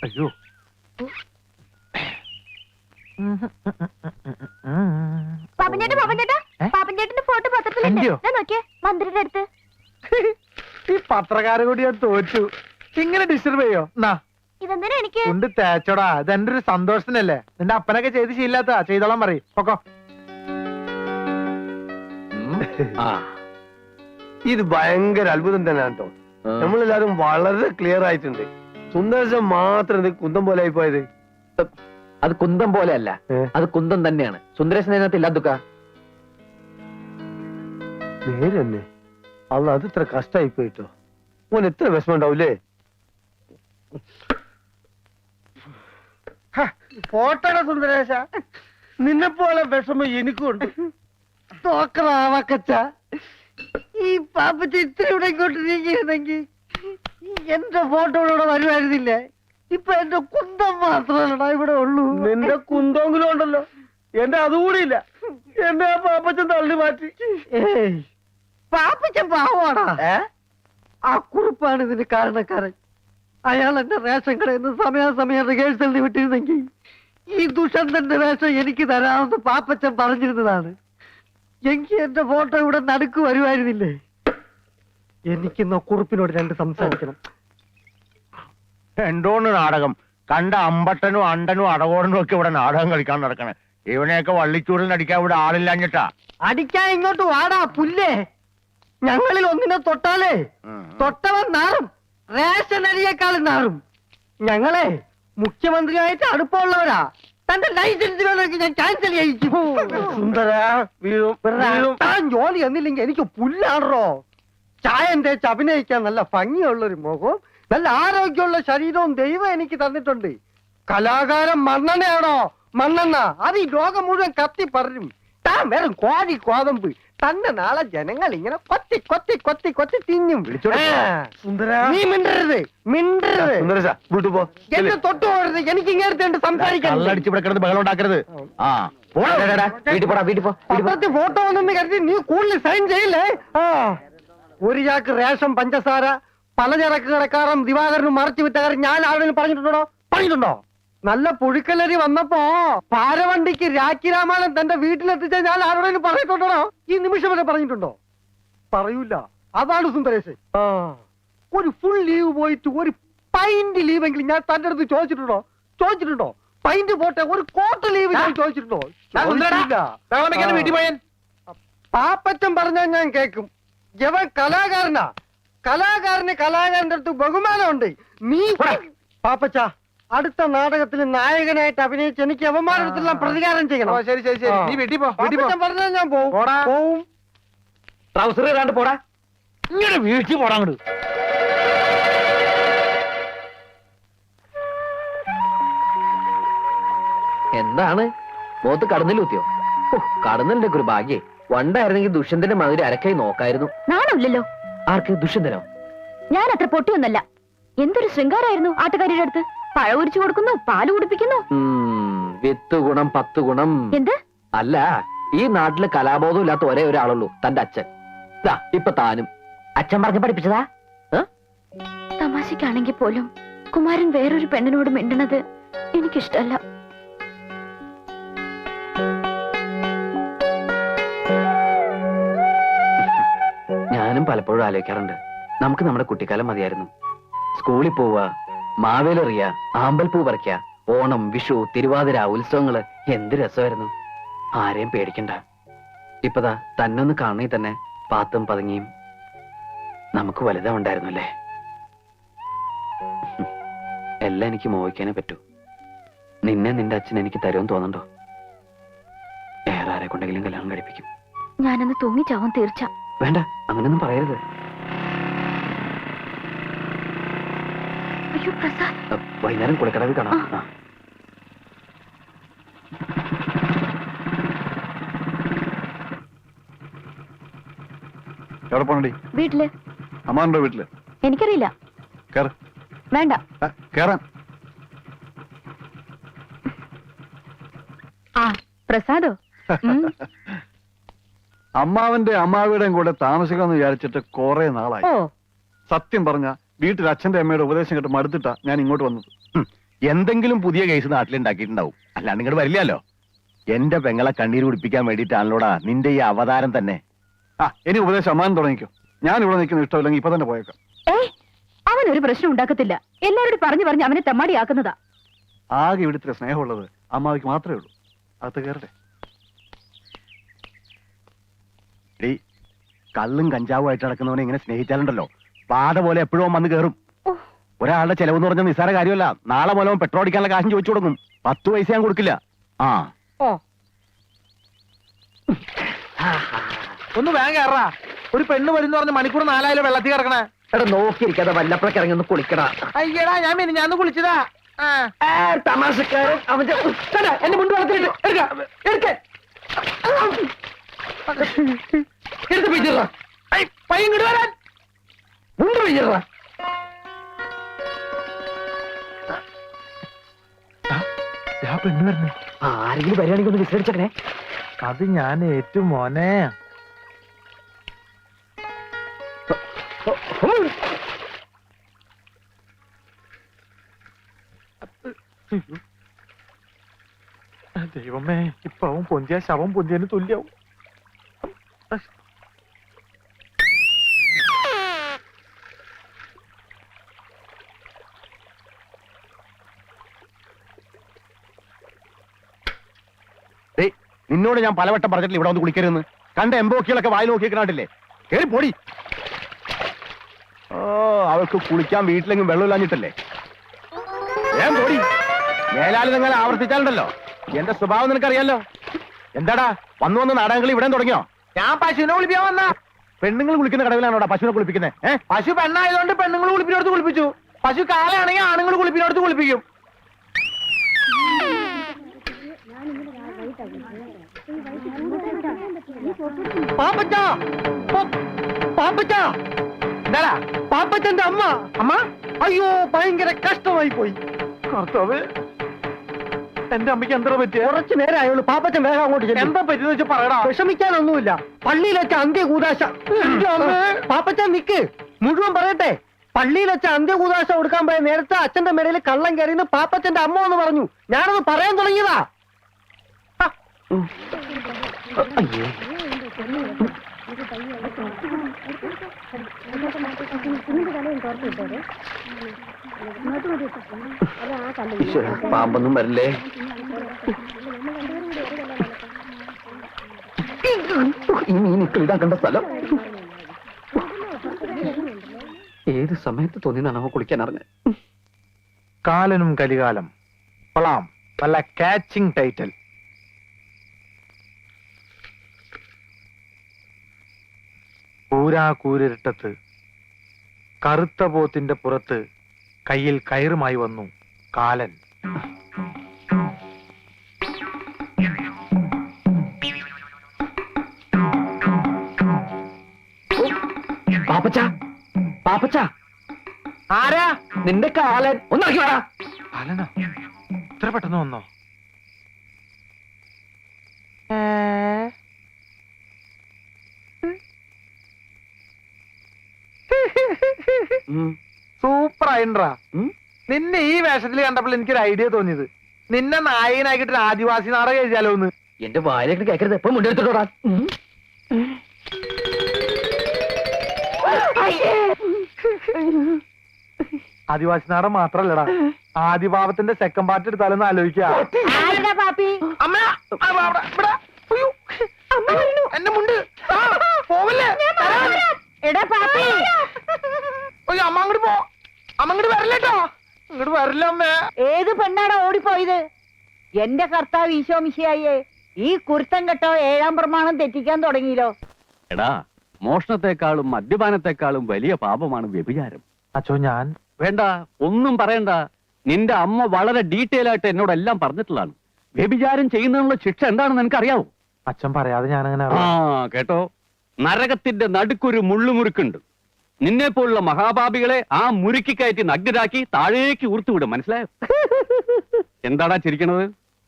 അയ്യോ പാപ്പഞ്ചേട്ടന്റെ ഫോട്ടോ പത്രത്തിലുണ്ട്. നോക്കിയേ, മന്ത്രിയുടെ അടുത്ത്. ഈ പത്രക്കാരെ കൂടി ഞാൻ തോറ്റു. ഇങ്ങനെ ഡിസ്റ്റർബ് ചെയ്യോ? ഇതെന്തിനാ എനിക്ക്? കൊണ്ട് തേച്ചോടാ, ഇത് എന്റെ ഒരു സന്തോഷത്തിനല്ലേ. നിന്റെ അപ്പനൊക്കെ ചെയ്ത് ശീലാത്ത ചെയ്തോളാൻ പറയും. പൊക്കോ. ഇത് ഭയങ്കര അത്ഭുതം തന്നെയാണ് കേട്ടോ. നമ്മളെല്ലാരും വളരെ ക്ലിയർ ആയിട്ടുണ്ട്. സുന്ദരശം മാത്രം ഇത് കുന്തം പോലെ ആയി പോയത്. അത് കുന്തം പോലെ അല്ല, അത് കുന്തം തന്നെയാണ്. സുന്ദരേശൻ അതിനകത്ത് ഇല്ലാതുക്ക. നേരെ തന്നെ. അല്ല, അത് ഇത്ര കഷ്ടായി പോയിട്ടോ. ഓൻ എത്ര വിഷമം ഉണ്ടാവൂലേ? പോട്ടട സുന്ദരേശ, നിന്നെ പോലെ വിഷമം എനിക്കുണ്ട്. തോക്കറാവക്കച്ച, ഈ പാപ്പച്ച ഇത്ര ഇവിടെ ഇങ്ങോട്ട് നീങ്ങിയിരുന്നെങ്കിൽ എന്റെ ഫോട്ടോ ഇവിടെ വരുമായിരുന്നില്ലേ? ഇപ്പൊ എന്റെ കുന്തം മാത്രമല്ലടാ ഇവിടെ ഉള്ളൂ. നിന്റെ കുന്തെങ്കിലും ഉണ്ടല്ലോ, എന്റെ അതുകൂടി ഇല്ല. എന്റെ ആ പാപ്പച്ചൻ തള്ളി മാറ്റി. പാപ്പച്ചൻ പാവാടാ. ആ കുറിപ്പാണ് ഇതിന് കാരണക്കാരൻ. അയാൾ എന്റെ റേഷൻ കടയിൽ നിന്ന് സമയാസമയം റിഹേഴ്സലിന് വിട്ടിരുന്നെങ്കിൽ ഈ ദുഷന്തന്റെ വേഷം എനിക്ക് തരാമെന്ന് പാപ്പച്ചൻ പറഞ്ഞിരുന്നതാണ്. എങ്കിൽ എന്റെ ഫോട്ടോ ഇവിടെ നടുക്ക് വരുമായിരുന്നില്ലേ? എനിക്കിന്ന് കുറിപ്പിനോട് രണ്ട് സംസാരിക്കണം. എന്തോന്ന് നാടകം? കണ്ട അമ്പട്ടനും അണ്ടനും അടകോടനും ഒക്കെ ഇവിടെ നാടകം കളിക്കാൻ നടക്കണേ. ഇവനെയൊക്കെ വള്ളിച്ചൂടിൽ അടിക്കാൻ ഇവിടെ ആളില്ലാഞ്ഞിട്ടാ. അടിക്കാൻ ഇങ്ങോട്ട് വാടാ പുല്ലേ. ഞങ്ങളിൽ ഒന്നിനെ തൊട്ടാലേ തൊട്ടവൻ നാറും, റേഷൻ അരിയേക്കാളും നാറും. ഞങ്ങളെ മുഖ്യമന്ത്രിയായിട്ട് അടുപ്പമുള്ളവരാ. തന്റെ ലൈസൻസ് വേണമെങ്കിൽ ഞാൻ ക്യാൻസൽ ചെയ്യിക്കും. താൻ ജോലി എന്നില്ലെങ്കിൽ എനിക്ക് പുല്ലാണോ? ചായം തേച്ച് അഭിനയിക്കാൻ നല്ല ഭംഗിയുള്ളൊരു മുഖവും നല്ല ആരോഗ്യമുള്ള ശരീരവും ദൈവം എനിക്ക് തന്നിട്ടുണ്ട്. കലാകാരൻ മണ്ണെണ്ണയാണോ? മണ്ണെണ്ണ അത് ഈ ലോകം മുഴുവൻ കത്തി പറയും. താൻ വെറും കോഴി കോതമ്പ്. തന്നെ നാളെ ജനങ്ങൾ ഇങ്ങനെ കൊത്തി കൊത്തി കൊത്തി കൊത്തി തിന്നും. നീ മിണ്ടരുത്, മിണ്ടരുത്. എന്നെ തൊട്ടു പോകരുത്. എനിക്ക് ഇങ്ങനത്തെ സംസാരിക്കാൻ പത്രത്തിൽ ഫോട്ടോ വന്നെന്ന് കരുതി നീ കൂടുതൽ സൈൻ ചെയ്യില്ലേ? ഒരു ചാക്ക് റേഷൻ പഞ്ചസാര പലചരക്ക് കടക്കാരൻ ദിവാകരനും മറച്ചു വിറ്റ കാര്യം ഞാൻ ആരെങ്കിലും പറഞ്ഞിട്ടുണ്ടോ? നല്ല പുഴുക്കലരി വന്നപ്പോ പാരവണ്ടിക്ക് രാഖി രാമായണം തന്റെ വീട്ടിലെത്തിച്ച ഞാൻ ആരോടെങ്കിലും പറഞ്ഞിട്ടുണ്ടോ? ഈ നിമിഷം വരെ പറഞ്ഞിട്ടുണ്ടോ? പറയൂല. അതാണ് സുന്ദരേശ്. ഒരു ഫുൾ ലീവ് പോയിട്ട് ഒരു പൈന്റ് ലീവെങ്കിലും ഞാൻ തന്റെ അടുത്ത് ചോദിച്ചിട്ടുണ്ടോ? പൈന്റ് പോട്ടെ, ഒരു ക്വാർട്ടർ ലീവ് ഞാൻ ചോദിച്ചിട്ടുണ്ടോ? പാപ്പച്ചൻ പറഞ്ഞാൽ ഞാൻ കേൾക്കും. ജവൻ കലാകാരനാ. കലാകാരന്റെ അടുത്ത് ബഹുമാനമുണ്ട്. നീ പാപ്പച്ച അടുത്ത നാടകത്തിൽ നായകനായിട്ട് അഭിനയിച്ച് എനിക്ക് അവന്മാരുടെ പ്രതികാരം ചെയ്യണം. ശരി ശരി ശരി, നീ വീട്ടിൽ പോ. പറഞ്ഞാൽ ഞാൻ പോവും. ട്രൗസർ ഇടാണ്ട് പോടാ. ഇങ്ങനെ വീട്ടിൽ പോടാ അങ്ങോട്ട്. എന്താണ് മുഖത്ത് കടന്നിലൂത്തിയോ? കടന്നലിന്റെ ഒരു ഭാഗ്യേ. വണ്ടായിരുന്നെങ്കിൽ ദുഷ്യന്തന്റെ മതിരി അരക്കായി നോക്കായിരുന്നു. നാണമില്ലല്ലോ. ആർക്ക്? ദുഷ്യന്തനോ? ഞാൻ അത്ര പൊട്ടിയൊന്നല്ല. എന്തൊരു ശൃംഗാരായിരുന്നു ആട്ടുകാരിയുടെ അടുത്ത്. പഴം ഉരിച്ചു കൊടുക്കുന്നു, പാല് കുടിപ്പിക്കുന്നു. 10 ഗുണം 10 ഗുണം. എന്ത്? അല്ല, ഈ നാട്ടില് കലാബോധം ഇല്ലാത്ത ഒരേ ഒരാളുള്ളൂ, തന്റെ അച്ഛൻ. ഇപ്പൊ താനും അച്ഛൻ പറഞ്ഞ് പഠിപ്പിച്ചതാ. തമാശക്കാണെങ്കിൽ പോലും കുമാരൻ വേറൊരു പെണ്ണിനോട് മിണ്ടണത് എനിക്കിഷ്ടല്ല. ഞാനും പലപ്പോഴും ആലോചിക്കാറുണ്ട്, നമുക്ക് നമ്മുടെ കുട്ടിക്കാലം മതിയായിരുന്നു. സ്കൂളിൽ പോവുക, മാവേലെറിയ, ആമ്പൽപ്പൂ പറിക്ക, ഓണം, വിഷു, തിരുവാതിര, ഉത്സവങ്ങള് എന്ത് രസമായിരുന്നു. ആരെയും പേടിക്കണ്ട. ഇപ്പതാ തന്നൊന്ന് കാണണേ തന്നെ പാത്തും പതുങ്ങിയും നമുക്ക് വലുതാ ഉണ്ടായിരുന്നല്ലേ. എല്ലാം എനിക്ക് മോഹിക്കാനേ പറ്റൂ. നിന്നെ നിന്റെ അച്ഛൻ എനിക്ക് തരുമെന്ന് തോന്നണ്ടോ? വേറെ ആരെ കൊണ്ടെങ്കിലും കല്യാണം കഴിപ്പിക്കും. ഞാനന്ന് തൂങ്ങിച്ചാവും തീർച്ച. വേണ്ട, അങ്ങനൊന്നും പറയരുത്. അയ്യോ പ്രസാദ്, വൈകുന്നേരം കുളക്കടവിൽ കാണാം. എവിടെ പോണടി? വീട്ടില്. അമ്മാന്റെ വീട്ടില്? എനിക്കറിയില്ല. വേണ്ട കേറാൻ. പ്രസാദോ? അമ്മാവന്റെ അമ്മാവിയുടെയും കൂടെ താമസിക്കാന്ന് വിചാരിച്ചിട്ട് കുറെ നാളായി. ഓ, സത്യം പറഞ്ഞ വീട്ടിൽ അച്ഛന്റെ അമ്മയുടെ ഉപദേശം കേട്ട് മടുത്തിട്ടാ ഞാൻ ഇങ്ങോട്ട് വന്നത്. എന്തെങ്കിലും പുതിയ കേസ് നാട്ടിലുണ്ടാക്കിയിട്ടുണ്ടാവും, അല്ലാണ്ട് ഇങ്ങോട്ട് വരില്ലല്ലോ. എന്റെ പെങ്ങളെ കണ്ണീര് കുടിപ്പിക്കാൻ വേണ്ടിയിട്ടാണല്ലോടാ നിന്റെ ഈ അവതാരം തന്നെ. ഇനി ഉപദേശം അമ്മാൻ തുടങ്ങിക്കോ. ഞാൻ ഇവിടെ നിൽക്കുന്ന ഇഷ്ടമില്ലെങ്കിൽ ഇപ്പൊ തന്നെ പോയേക്കാം. അവനൊരു പ്രശ്നം ഉണ്ടാക്കത്തില്ല. എല്ലാവരോടും പറഞ്ഞു പറഞ്ഞ് അവനെ തെമ്മാടിയാക്കുന്നതാ. ആകെ ഇവിടുത്തെ സ്നേഹമുള്ളത് അമ്മാവിക്ക് മാത്രമേ ഉള്ളൂ. അകത്ത് കയറട്ടെ. എടീ, കള്ളും കഞ്ചാവും ആയിട്ട് നടക്കുന്നവനെ ഇങ്ങനെ സ്നേഹിച്ചാലുണ്ടല്ലോ പാത പോലെ എപ്പോഴും വന്ന് കയറും. ഒരാളുടെ ചെലവെന്ന് പറഞ്ഞ നിസ്സാര കാര്യമല്ല. നാളെ മൂലം പെട്രോൾ അടിക്കാനുള്ള കാശും ചോദിച്ചു കൊടുക്കും. 10 പൈസ ഞാൻ കൊടുക്കില്ല. ഒന്ന് വേഗം കയറാ. ഒരു പെണ്ണ് വരുന്ന പറഞ്ഞ മണിക്കൂർ 4 വെള്ളത്തിൽ കിടക്കണേ. എടാ നോക്കിയിരിക്കാതെ വല്ലപ്പോഴൊക്കെ ഇറങ്ങി ഒന്ന് കുളിക്കടാ. അയ്യടാ ഞാൻ കുളിച്ചതാ. തമാശക്കാരൻ അവന്റെ എന്റെ മുണ്ട് വളർത്തിട്ട് എടുത്ത് പിടിച്ചിട പയ്യങ്ങോട്ട് വരാൻ മുണ്ട് പിടിച്ചിട. പെണ്ണ് വരുന്നേ. ആരെങ്കിലും വരികയാണെങ്കിൽ ഒന്ന് വിസരിച്ചേ. അത് ഞാൻ ഏറ്റവും മോനെ. ദൈവമേ, ഇപ്പൊ അവൻ പൊന്തിയ ശവം പൊന്തിയന് തുല്യാവും. നിന്നോട് ഞാൻ പലവട്ടം പറഞ്ഞിട്ടില്ല ഇവിടെ ഒന്ന് കുളിക്കരുതെന്ന്. കണ്ട എംബോക്കികളൊക്കെ വായി നോക്കിയിരിക്കണാട്ടില്ലേ? കേറി പൊടി. അവൾക്ക് കുളിക്കാൻ വീട്ടിലെങ്കിലും വെള്ളമില്ലാഞ്ഞിട്ടല്ലേ? ഞാൻ പൊടി. മേലാല് നിങ്ങൾ ആവർത്തിച്ചാലുണ്ടല്ലോ എന്റെ സ്വഭാവം നിനക്കറിയാലോ. എന്താടാ വന്നു വന്ന് നാടകങ്ങൾ ഇവിടെ തുടങ്ങിയോ? ഞാൻ പശുവിനെ കുളിപ്പിക്കാൻ വന്ന. പെണ്ണുങ്ങൾ കുളിക്കുന്ന കടവിലാണോടാ പശുവിനെ കുളിപ്പിക്കുന്നത്? പശു പെണ്ണായതുകൊണ്ട് പെണ്ണുങ്ങൾ കുളിപ്പിനോടത്ത് കുളിപ്പിച്ചു. പശു കാലയാണെങ്കിൽ ആണുങ്ങൾ കുളിപ്പിനോടത്ത് കുളിപ്പിക്കും. എന്താടാ പാപ്പച്ചന്റെ അമ്മ? അയ്യോ, ഭയങ്കര കഷ്ടമായി പോയി. കർത്താവ്, എന്റെ അമ്മയ്ക്ക് എന്താ പറ്റിയ? കുറച്ചു നേരം ആയുള്ളൂ. പാപ്പച്ചൻ വേഗം അങ്ങോട്ട് ചെല്ല്. എന്താ പറ്റിയെന്ന് വെച്ചാൽ പറയടാ. വിഷമിക്കാനൊന്നുമില്ല. പള്ളിയിൽ വെച്ച അന്ത്യകൂദാശ. പാപ്പച്ചൻ നിക്ക്, മുഴുവൻ പറയട്ടെ. പള്ളിയിൽ വെച്ച അന്ത്യകൂദാശ കൊടുക്കാൻ പോയ നേരത്തെ അച്ഛന്റെ മേടയിൽ കള്ളം കയറിയെന്ന് പാപ്പച്ചന്റെ അമ്മ എന്ന് പറഞ്ഞു. ഞാനത് പറയാൻ തുടങ്ങിയതാ. പാമ്പൊന്നും വരില്ലേ? ഈ മീനിക്കൾ ഇതാക്കേണ്ട സ്ഥലം. ഏത് സമയത്ത് തോന്നിയതാണ് കുളിക്കാൻ അറിഞ്ഞ. കാലനും കലികാലം കൊള്ളാം. നല്ല കാച്ചിങ് ടൈറ്റിൽ. കൂരാകൂരിട്ടത്ത് കറുത്ത പോത്തിന്റെ പുറത്ത് കയ്യിൽ കയറുമായി വന്നു കാലൻ. പാപ്പച്ച, പാപ്പച്ച, ആരാ? നിന്റെ കാലൻ. ഒന്നാക്കി വേടാ. കാലനോ? ഇത്ര പെട്ടെന്ന് വന്നോ? സൂപ്പർ ആയിട്ടാ. നിന്നെ ഈ വേഷത്തിൽ കണ്ടപ്പോൾ എനിക്കൊരു ഐഡിയ തോന്നിയത്, നിന്നെ നായകനാക്കിട്ട് ഒരു ആദിവാസി നാടകം എഴുതിയാലോ എന്ന്. എന്റെ വായിലേക്ക് കേൾക്കരുത്. എപ്പോഴും മുണ്ടെടുത്തോടാ. ആദിവാസി നാടകം മാത്രല്ലടാ, ആദിഭാവത്തിന്റെ സെക്കൻഡ് പാർട്ട് എടുത്താലൊന്ന് ആലോചിക്കാ. എന്റെ മുണ്ട് പോവല്ലേ? അമ്മ അങ്ങോട്ട് പോ. അമ്മ അങ്ങോട്ട് വരല്ലേട്ടോ. ഇങ്ങോട്ട് വരില്ല അമ്മേ. ഏത് പെണ്ണാണ് ഓടിപ്പോയത്? എന്റെ കർത്താവ് ഈശോ മിശിഹായേ, ഈ കുരുത്തം കെട്ടോ 7-ാം പ്രമാണം തെറ്റിക്കാൻ തുടങ്ങിയല്ലോ. എടാ, മോഷണത്തെക്കാളും മദ്യപാനത്തെക്കാളും വലിയ പാപമാണ് വ്യഭിചാരം. അച്ചോ, ഞാൻ വേണ്ട, ഒന്നും പറയണ്ട. നിന്റെ അമ്മ വളരെ ഡീറ്റെയിൽ ആയിട്ട് എന്നോടെല്ലാം പറഞ്ഞിട്ടുള്ളതാണ്. വ്യഭിചാരം ചെയ്യുന്നതിനുള്ള ശിക്ഷ എന്താണെന്ന് എനിക്കറിയാവോ? അച്ഛൻ പറയാതെ ഞാനങ്ങനെ കേട്ടോ, നരകത്തിന്റെ നടുക്കൊരു മുള്ളുമുറുക്കുണ്ട്. നിന്നെ പോലുള്ള മഹാപാപികളെ ആ മുറുക്കി കയറ്റി നഗ്നരാക്കി താഴേക്ക് ഊർത്തുവിടും. മനസ്സിലായോ? എന്താടാ ചിരിക്കണത്?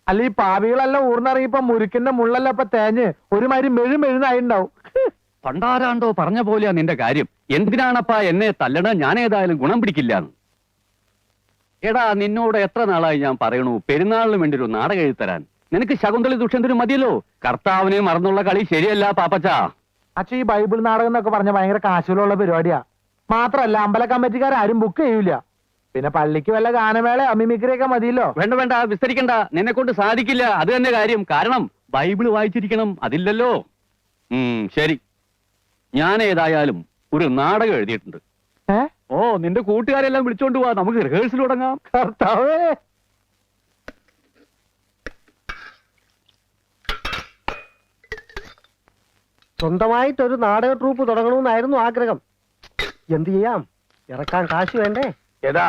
അല്ല, ഈ പാവികളെല്ലാം ഊർന്നിറങ്ങിയപ്പോ മുരുക്കിന്റെ മുള്ളെല്ലാം ഇപ്പൊ തേഞ്ഞ് ഒരുമാതിരി മെഴുമെഴുന്നായിണ്ടാവും. പണ്ടാരാണ്ടോ പറഞ്ഞ പോലെയാ നിന്റെ കാര്യം. എന്തിനാണപ്പാ എന്നെ തല്ലണ? ഞാൻ ഏതായാലും ഗുണം പിടിക്കില്ലാന്ന്. എടാ, നിന്നോട് എത്ര നാളായി ഞാൻ പറയണു പെരുന്നാളിന് വേണ്ടി ഒരു നാടകം എഴുതി തരാൻ. നിനക്ക് ശകുന്തളി ദുഷ്യന്തനും മതിയല്ലോ. കർത്താവിനെ മറന്നുള്ള കളി ശരിയല്ല പാപ്പച്ച. അച്ഛൻ ഈ ബൈബിൾ നാടകം എന്നൊക്കെ പറഞ്ഞ ഭയങ്കര കാശുള്ള പരിപാടിയാ. മാത്രല്ല അമ്പല കമ്മിറ്റിക്കാരും ബുക്ക് ചെയ്യൂല. പിന്നെ പള്ളിക്ക് വല്ല ഗാനമേള മിമിക്രിയൊക്കെ മതിയല്ലോ. വേണ്ട വേണ്ട, വിസ്തരിക്കണ്ട. നിന്നെ കൊണ്ട് സാധിക്കില്ല, അത് തന്നെ കാര്യം. കാരണം ബൈബിള് വായിച്ചിരിക്കണം, അതില്ലല്ലോ. ശരി, ഞാൻ ഏതായാലും ഒരു നാടകം എഴുതിയിട്ടുണ്ട്. ഓ, നിന്റെ കൂട്ടുകാരെല്ലാം വിളിച്ചോണ്ട് പോവാ, നമുക്ക് റിഹേഴ്സൽ തുടങ്ങാം. കർത്താവേ, സ്വന്തമായിട്ടൊരു നാടക ട്രൂപ്പ് തുടങ്ങണമെന്നായിരുന്നു ആഗ്രഹം. എന്ത് ചെയ്യാം, ഇറക്കാൻ കാശ് വേണ്ടേ? എടാ,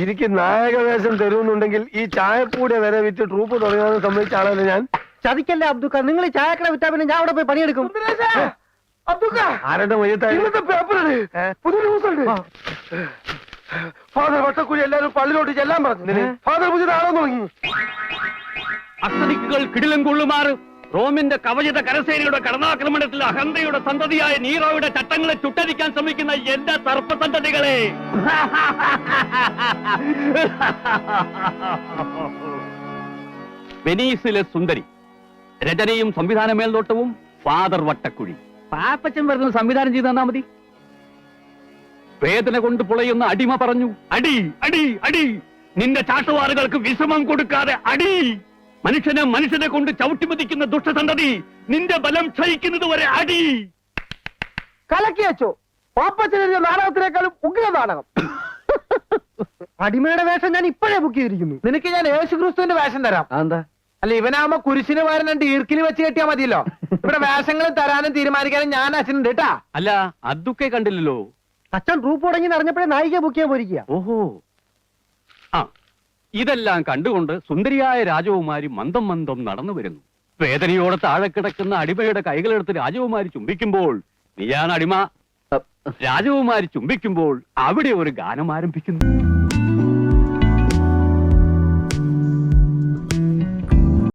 എനിക്ക് നായകവേഷം തരുമെന്നുണ്ടെങ്കിൽ ഈ ചായപ്പൂടെ വരെ വിറ്റ് ട്രൂപ്പ് തുടങ്ങാമെന്ന് സമ്മതിച്ച ആളല്ലേ ഞാൻ. ചതിക്കല്ലേ അബ്ദുക്ക, നിങ്ങൾ ഈ ചായക്കട വിറ്റാ പിന്നെ ഞാൻ അവിടെ പോയി പണിയെടുക്കും. ആരുടെ പുതിയ ന്യൂസ് ഉണ്ട്. ഫാദർ വട്ടക്കുഴി എല്ലാരും പള്ളിയിലോട്ട് ചെല്ലാൻ പറഞ്ഞു. ഫാദർ പുതിയ ആളെന്ന് തുടങ്ങി. അസ്തദിക്കുകൾ കിടിലം കൊള്ളുമാറ് റോമിന്റെ കവചിത കരസേനയുടെ കടന്നാക്രമണത്തിൽ അഹന്തയുടെ സന്തതിയായ നീറോയുടെ ചട്ടങ്ങളെ ചുട്ടരിക്കാൻ ശ്രമിക്കുന്ന എന്റെ സർപ്പസന്തതികളെ, വെനീസിലെ സുന്ദരി, രചനയും സംവിധാന മേൽനോട്ടവും ഫാദർ വട്ടക്കുഴി. പാപ്പച്ചൻ വരുന്നത് സംവിധാനം ചെയ്ത് തന്നാ മതി. വേദന കൊണ്ട് പുളയുന്ന അടിമ പറഞ്ഞു, അടി അടി അടി, നിന്റെ ചാട്ടുവാറുകൾക്ക് വിശ്രമം കൊടുക്കാതെ അടി. മനുഷ്യനെ കൊണ്ട് ചവിട്ടിമതിക്കുന്ന ദുഷ്ടസന്തതി, നിന്റെ ബലം ക്ഷയിക്കുന്നത് വരെ അടി. കലക്കി വെച്ചോ, പാപ്പച്ചനെഴുതിയ നാടകത്തിനേക്കാളും ഉഗ്ര നാടകം. അടിമയുടെ വേഷം ഞാൻ ഇപ്പോഴേ ബുക്ക് ചെയ്തിരിക്കുന്നു. നിനക്ക് ഞാൻ യേശുക്രിസ്തുവിന്റെ വേഷം തരാം. എന്താ? അല്ല, ഇവനാകുമ്പോ കുരിശിന് പകരം രണ്ട് ഈർക്കിൽ വെച്ച് കെട്ടിയാ മതിയല്ലോ. ഇവിടെ വേഷങ്ങൾ തരാനും തീരുമാനിക്കാനും ഞാൻ അച്ഛനുണ്ട് കേട്ടാ. അല്ല, അതൊക്കെ കണ്ടില്ലല്ലോ. അച്ഛൻ ട്രൂപ്പ് തുടങ്ങി അറിഞ്ഞപ്പോഴേ നായിക ബുക്ക് ചെയ്യാൻ പോയിരിക്കുക. ഓഹോ, ആ, ഇതെല്ലാം കണ്ടുകൊണ്ട് സുന്ദരിയായ രാജകുമാരി മന്ദം മന്ദം നടന്നു വരുന്നു. വേദനയോടെ താഴെ കിടക്കുന്ന അടിമയുടെ കൈകളെടുത്ത് രാജകുമാരി ചുംബിക്കുമ്പോൾ, നീയാണ് അടിമ. രാജകുമാരി ചുംബിക്കുമ്പോൾ അവിടെ ഒരു ഗാനം ആരംഭിക്കുന്നു.